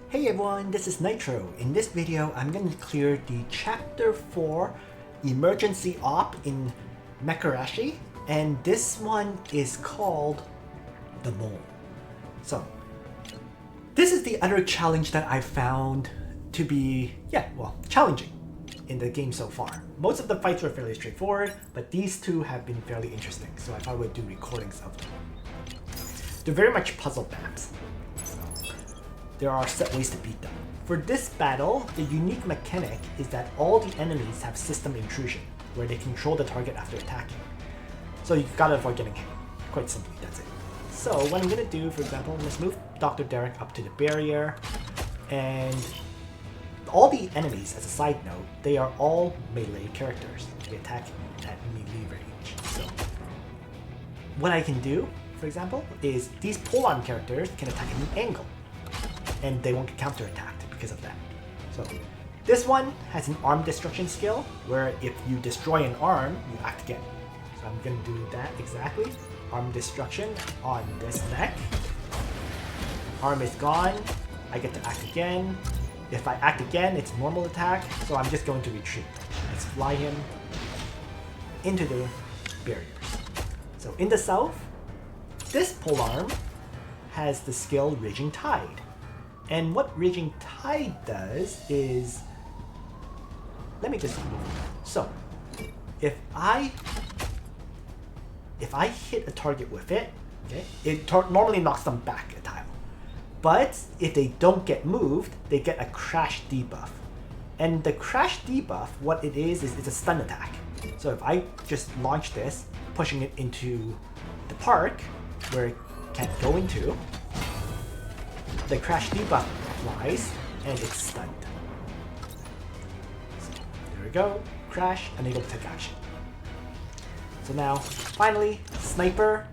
Hey everyone, this is Nitro. In this video, I'm going to clear the Chapter 4 Emergency Op in Mecharashi, and this one is called The Mole. So, this is the other challenge that I found to be, challenging in the game so far. Most of the fights were fairly straightforward, but these two have been fairly interesting, so I thought I would do recordings of them. They're very much puzzle maps. There are set ways to beat them. For this battle, the unique mechanic is that all the enemies have system intrusion, where they control the target after attacking. So you've got to avoid getting hit. Quite simply, that's it. So what I'm going to do, for example, let's move Dr. Derek up to the barrier, and all the enemies, as a side note, they are all melee characters. They attack at melee range. So what I can do, for example, is these polearm characters can attack at an angle, and they won't get counterattacked because of that. So this one has an arm destruction skill, where if you destroy an arm, you act again. So I'm going to do that exactly. Arm destruction on this mech. Arm is gone. I get to act again. If I act again, it's normal attack, so I'm just going to retreat. Let's fly him into the barriers. So in the south, this polearm has the skill Raging Tide. And what Raging Tide does is, let me just move. So, if I hit a target with it, okay, it normally knocks them back a tile. But if they don't get moved, they get a crash debuff. And the crash debuff, what it is it's a stun attack. So if I just launch this, pushing it into the park, where it can't go into, the crash debuff applies, and it's stunned. So, there we go. Crash, unable to take action. So now, finally, sniper.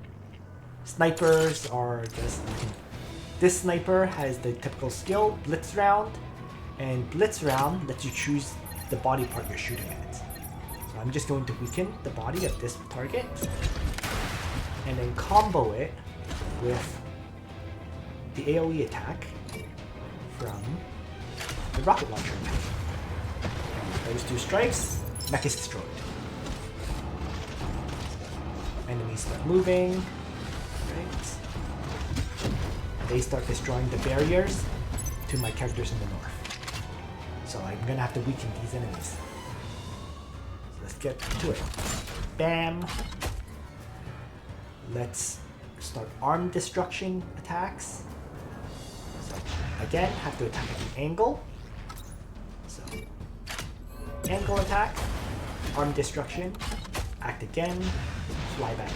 Snipers are just... This sniper has the typical skill, Blitz Round, and Blitz Round lets you choose the body part you're shooting at. So I'm just going to weaken the body of this target, and then combo it with the AoE attack from the rocket launcher mech. Those two strikes, mech is destroyed. Enemies start moving. Right. They start destroying the barriers to my characters in the north. So I'm gonna have to weaken these enemies. So let's get to it. Bam! Let's start arm destruction attacks. So again, have to attack at an angle. So angle attack, arm destruction, act again, fly back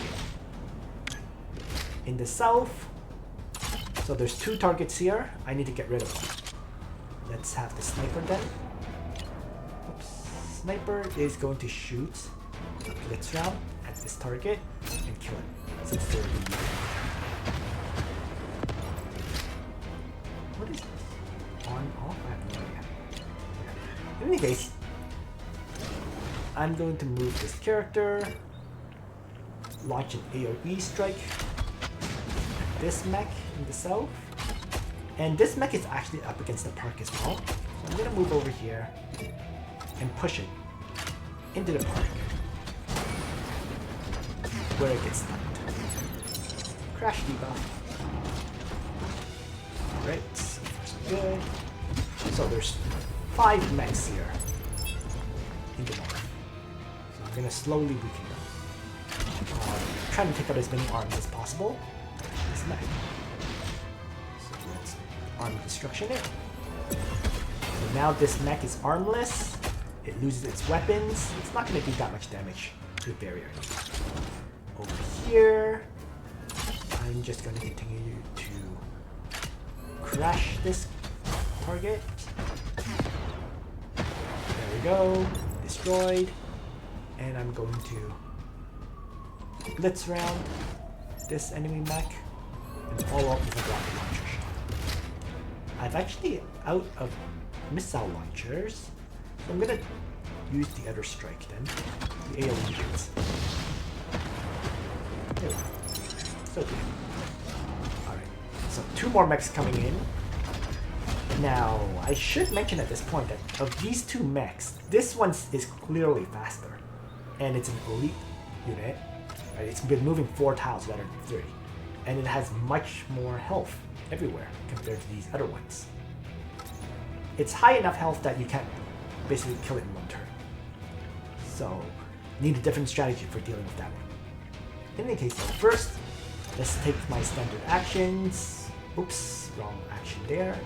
in. In the south, so there's two targets here. I need to get rid of them. Let's have the sniper then. Oops. Sniper is going to shoot a blitz round at this target and kill it, since they're the What is this? On, off? I have no idea. In any case, I'm going to move this character, launch an AoE strike at this mech in the south. And this mech is actually up against the park as well. So I'm going to move over here and push it into the park, where it gets stunned. Crash debuff. Alright, good. So there's 5 mechs here in the north. So I'm gonna slowly weaken them. Trying to take out as many arms as possible. This mech. So let's arm destruction it. So now this mech is armless. It loses its weapons. It's not gonna do that much damage to the barrier. Over here, I'm just gonna continue to crash this target. There we go. Destroyed. And I'm going to blitz round this enemy mech and follow up with a rocket launcher shot. I'm actually out of missile launchers, so I'm gonna use the other strike then. The AoE hits. There we go. So good. Alright. So 2 more mechs coming in. Now, I should mention at this point that of these two mechs, this one is clearly faster. And it's an elite unit. Right? It's been moving 4 tiles rather than 3. And it has much more health everywhere compared to these other ones. It's high enough health that you can't basically kill it in one turn. So, need a different strategy for dealing with that one. In any case, though, first, let's take my standard actions. Oops, wrong action there.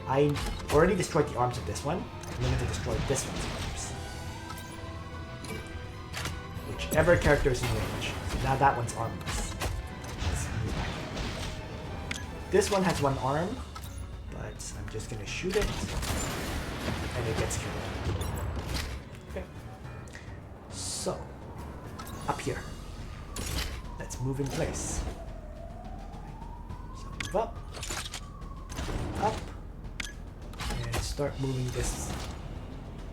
I already destroyed the arms of this one. I'm going to destroy this one's arms. Whichever character is in range. So now that one's armless. Let's move back. This one has 1 arm, but I'm just going to shoot it, and it gets killed. Okay. So, up here. Let's move in place. So move up, and start moving this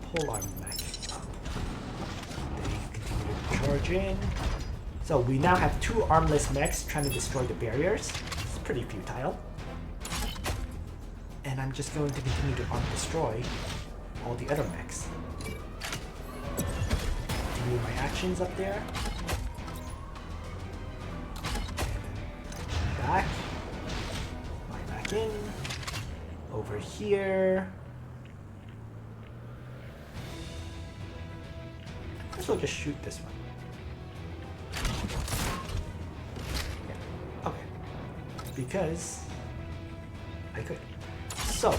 polearm mech up. Then you continue to charge in. So we now have 2 armless mechs trying to destroy the barriers. It's pretty futile. And I'm just going to continue to arm destroy all the other mechs. Continue my actions up there. And back. Back in. Over here. I guess I'll just shoot this one. Yeah. Okay. Because I could. So,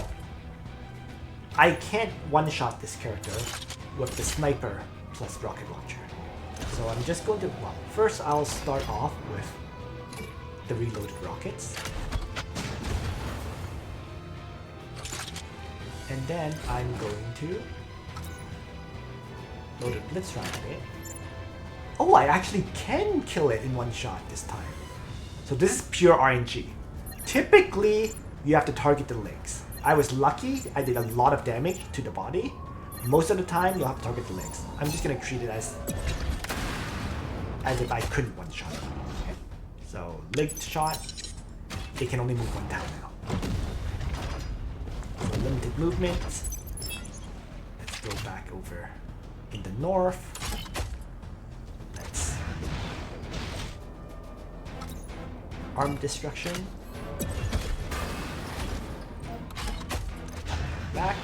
I can't one-shot this character with the sniper plus rocket launcher. So I'm just going to, well, first I'll start off with the reloaded rockets. And then I'm going to load a blitz round at it. Oh, I actually can kill it in one shot this time. So this is pure RNG. Typically, you have to target the legs. I was lucky, I did a lot of damage to the body. Most of the time, you'll have to target the legs. I'm just gonna treat it as if I couldn't one-shot it. Okay? So, leg shot, it can only move 1 tile now. So, limited movement. Let's go back over in the north. Let's arm destruction. Back.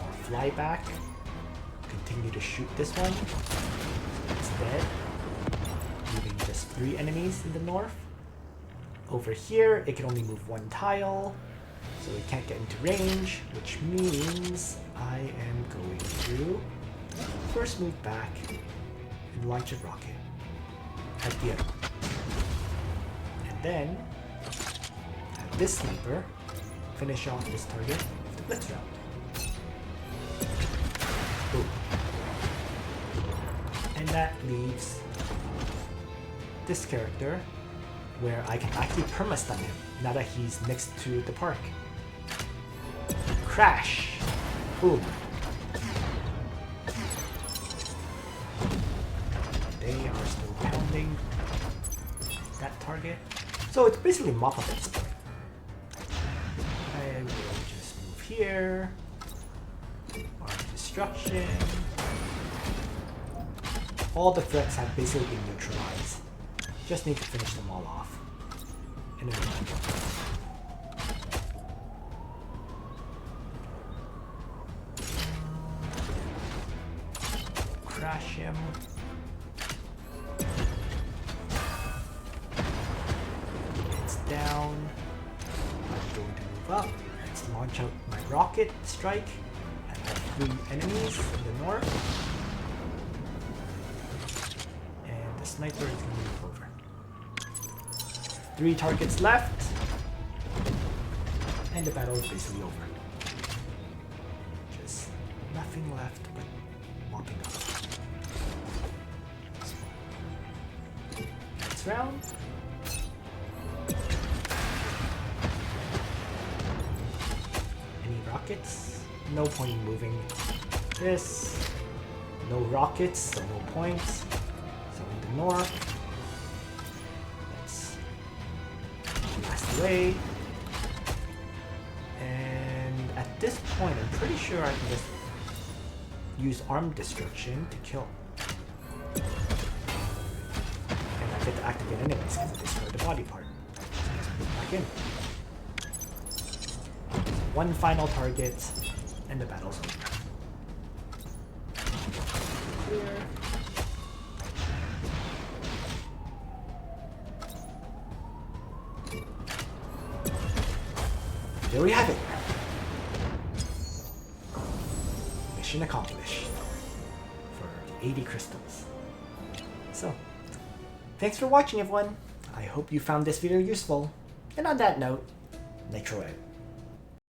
Or fly back. Continue to shoot this one. It's dead. Leaving just 3 enemies in the north. Over here, it can only move 1 tile. So it can't get into range, which means I am going to first move back and launch a rocket at the other one. And then have this sniper finish off this target with the blitz round. Boom. And that leaves this character where I can actually perma-stun him now that he's next to the park. Crash! Boom. They are still pounding that target. So it's basically Mop-up at this point. I will just move here. Arm destruction. All the threats have basically been neutralized. Just need to finish them all off. And then we're done. Crash him. It's down. I'm going to move up. Let's launch out my rocket strike. I have 3 enemies in the north. And the sniper is going to move over. 3 targets left. And the battle is basically over. Just nothing left but mopping up. Next round. Any rockets? No point in moving this. No rockets, so no points. So in the north. Let's blast away. this point, I'm pretty sure I can just use arm destruction to kill. And I get to activate anyways because it destroyed the body part. Back in. One final target, and the battle's over. Clear. There we have it. Mission accomplished for the 80 crystals. So, thanks for watching everyone. I hope you found this video useful. And on that note, Nitro out.